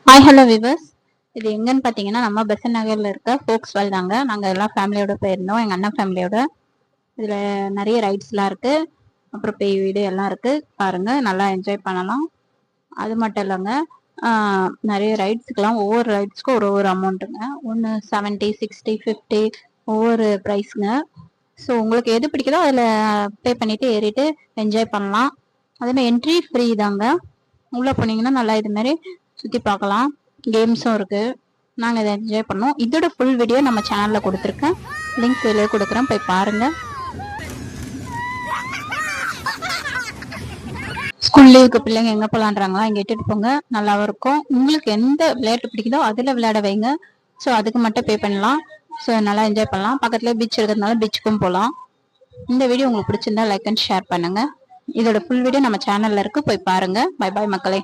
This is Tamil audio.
Hi hello viewers. இது எங்கன்னு பார்த்தீங்கன்னா நம்ம பெசன் நகரில் இருக்க ஃபோக்ஸ் வேல் தாங்க. நாங்கள் எல்லாம் ஃபேமிலியோட போயிருந்தோம், எங்கள் அண்ணன் ஃபேமிலியோட. இதில் நிறைய ரைட்ஸ்லாம் இருக்குது, அப்புறம் பேய் வீடு எல்லாம் இருக்குது. பாருங்கள், நல்லா என்ஜாய் பண்ணலாம். அது மட்டும் இல்லைங்க, நிறைய ரைட்ஸுக்கெல்லாம் ஒவ்வொரு ரைட்ஸ்க்கும் ஒரு அமௌண்ட்டுங்க. ஒன்று 70, 60, 50 ஒவ்வொரு ப்ரைஸுங்க. ஸோ உங்களுக்கு எது பிடிக்குதோ அதில் பே பண்ணிவிட்டு ஏறிட்டு என்ஜாய் பண்ணலாம். அதேமாதிரி என்ட்ரி ஃப்ரீ தாங்க. உள்ளே போனீங்கன்னா நல்லா இதுமாரி சுற்றி பார்க்கலாம். கேம்ஸும் இருக்குது. நாங்கள் இதை என்ஜாய் பண்ணோம். இதோட ஃபுல் வீடியோ நம்ம சேனலில் கொடுத்துருக்கேன், லிங்க் வெளியே கொடுக்குறேன், போய் பாருங்கள். ஸ்கூல் லீவுக்கு பிள்ளைங்க எங்கே போகலான்றாங்களா, இங்கே இட்டுட்டு போங்க, நல்லாவும் இருக்கும். உங்களுக்கு எந்த விளையாட்டு பிடிக்குதோ அதில் விளையாட வைங்க. ஸோ அதுக்கு மட்டும் பே பண்ணலாம். ஸோ நல்லா என்ஜாய் பண்ணலாம். பக்கத்துலேயே பீச் இருக்கிறதுனால பீச்சுக்கும் போகலாம். இந்த வீடியோ உங்களுக்கு பிடிச்சிருந்தா லைக் அண்ட் ஷேர் பண்ணுங்கள். இதோட ஃபுல் வீடியோ நம்ம சேனலில் இருக்குது, போய் பாருங்கள். பை பாய் மக்களே.